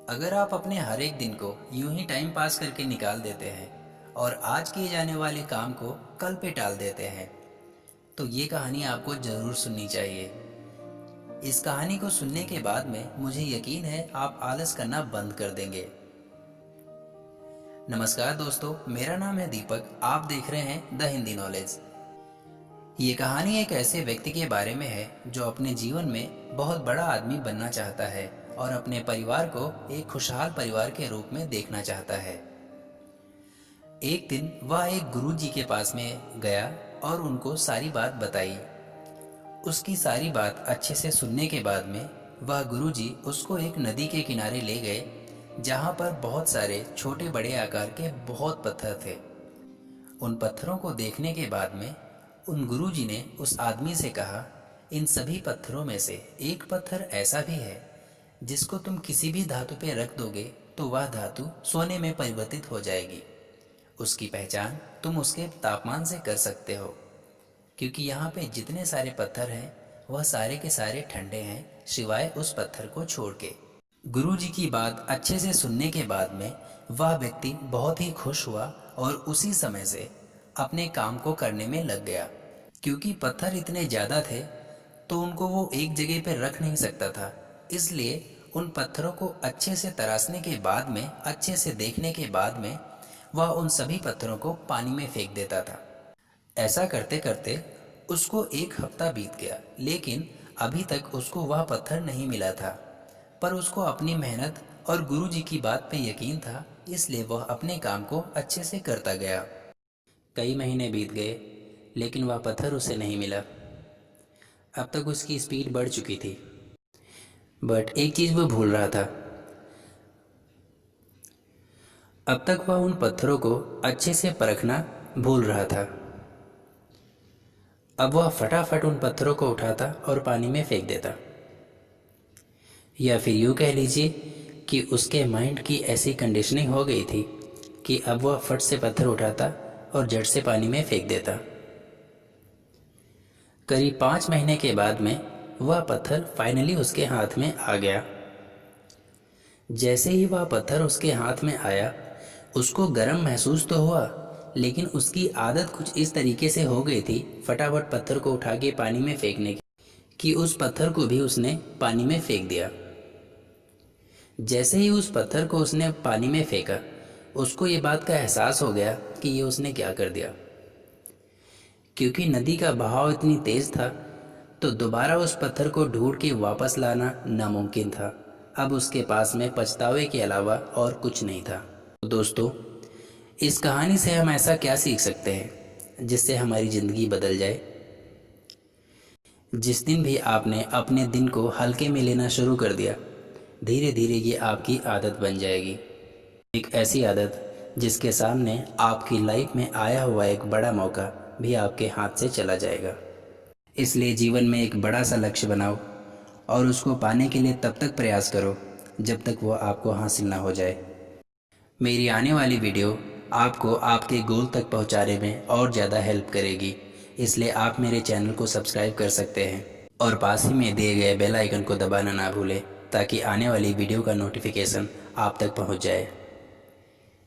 अगर आप अपने हर एक दिन को यूं ही टाइम पास करके निकाल देते हैं और आज किए जाने वाले काम को कल पे टाल देते हैं, तो ये कहानी आपको ज़रूर सुननी चाहिए। इस कहानी को सुनने के बाद में मुझे यकीन है आप आलस करना बंद कर देंगे। नमस्कार दोस्तों, मेरा नाम है दीपक। आप देख रहे हैं द हिंदी नॉलेज। ये कहानी एक ऐसे व्यक्ति के बारे में है जो अपने जीवन में बहुत बड़ा आदमी बनना चाहता है और अपने परिवार को एक खुशहाल परिवार के रूप में देखना चाहता है। एक दिन वह एक गुरुजी के पास में गया और उनको सारी बात बताई। उसकी सारी बात अच्छे से सुनने के बाद में वह गुरुजी उसको एक नदी के किनारे ले गए, जहाँ पर बहुत सारे छोटे बड़े आकार के बहुत पत्थर थे। उन पत्थरों को देखने के बाद में उन गुरुजी ने उस आदमी से कहा, इन सभी पत्थरों में से एक पत्थर ऐसा भी है जिसको तुम किसी भी धातु पे रख दोगे तो वह धातु सोने में परिवर्तित हो जाएगी। उसकी पहचान तुम उसके तापमान से कर सकते हो, क्योंकि यहाँ पे जितने सारे पत्थर हैं वह सारे के सारे ठंडे हैं, सिवाय उस पत्थर को छोड़ के। गुरुजी की बात अच्छे से सुनने के बाद में वह व्यक्ति बहुत ही खुश हुआ और उसी समय से अपने काम को करने में लग गया। क्योंकि पत्थर इतने ज़्यादा थे तो उनको वो एक जगह पर रख नहीं सकता था, इसलिए उन पत्थरों को अच्छे से तराशने के बाद में, अच्छे से देखने के बाद में वह उन सभी पत्थरों को पानी में फेंक देता था। ऐसा करते करते उसको एक हफ्ता बीत गया, लेकिन अभी तक उसको वह पत्थर नहीं मिला था। पर उसको अपनी मेहनत और गुरुजी की बात पे यकीन था, इसलिए वह अपने काम को अच्छे से करता गया। कई महीने बीत गए, लेकिन वह पत्थर उसे नहीं मिला। अब तक उसकी स्पीड बढ़ चुकी थी, बट एक चीज़ वो भूल रहा था। अब तक वह उन पत्थरों को अच्छे से परखना भूल रहा था। अब वह फटाफट उन पत्थरों को उठाता और पानी में फेंक देता। या फिर यूँ कह लीजिए कि उसके माइंड की ऐसी कंडीशनिंग हो गई थी कि अब वह फट से पत्थर उठाता और झट से पानी में फेंक देता। करीब 5 महीने के बाद में वह पत्थर फाइनली उसके हाथ में आ गया। जैसे ही वह पत्थर उसके हाथ में आया, उसको गर्म महसूस तो हुआ, लेकिन उसकी आदत कुछ इस तरीके से हो गई थी फटाफट पत्थर को उठा के पानी में फेंकने की, कि उस पत्थर को भी उसने पानी में फेंक दिया। जैसे ही उस पत्थर को उसने पानी में फेंका, उसको ये बात का एहसास हो गया कि ये उसने क्या कर दिया। क्योंकि नदी का बहाव इतनी तेज़ था तो दोबारा उस पत्थर को ढूंढ के वापस लाना नामुमकिन था। अब उसके पास में पछतावे के अलावा और कुछ नहीं था। तो दोस्तों, इस कहानी से हम ऐसा क्या सीख सकते हैं जिससे हमारी ज़िंदगी बदल जाए? जिस दिन भी आपने अपने दिन को हल्के में लेना शुरू कर दिया, धीरे धीरे ये आपकी आदत बन जाएगी। एक ऐसी आदत जिसके सामने आपकी लाइफ में आया हुआ एक बड़ा मौका भी आपके हाथ से चला जाएगा। इसलिए जीवन में एक बड़ा सा लक्ष्य बनाओ और उसको पाने के लिए तब तक प्रयास करो जब तक वो आपको हासिल ना हो जाए। मेरी आने वाली वीडियो आपको आपके गोल तक पहुंचाने में और ज़्यादा हेल्प करेगी, इसलिए आप मेरे चैनल को सब्सक्राइब कर सकते हैं और पास ही में दिए गए बेल आइकन को दबाना ना भूलें, ताकि आने वाली वीडियो का नोटिफिकेशन आप तक पहुंच जाए।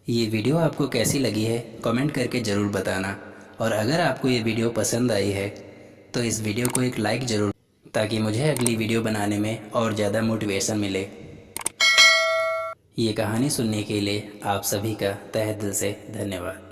ये वीडियो आपको कैसी लगी है कमेंट करके ज़रूर बताना, और अगर आपको ये वीडियो पसंद आई है तो इस वीडियो को एक लाइक ज़रूर, ताकि मुझे अगली वीडियो बनाने में और ज़्यादा मोटिवेशन मिले। ये कहानी सुनने के लिए आप सभी का तहे दिल से धन्यवाद।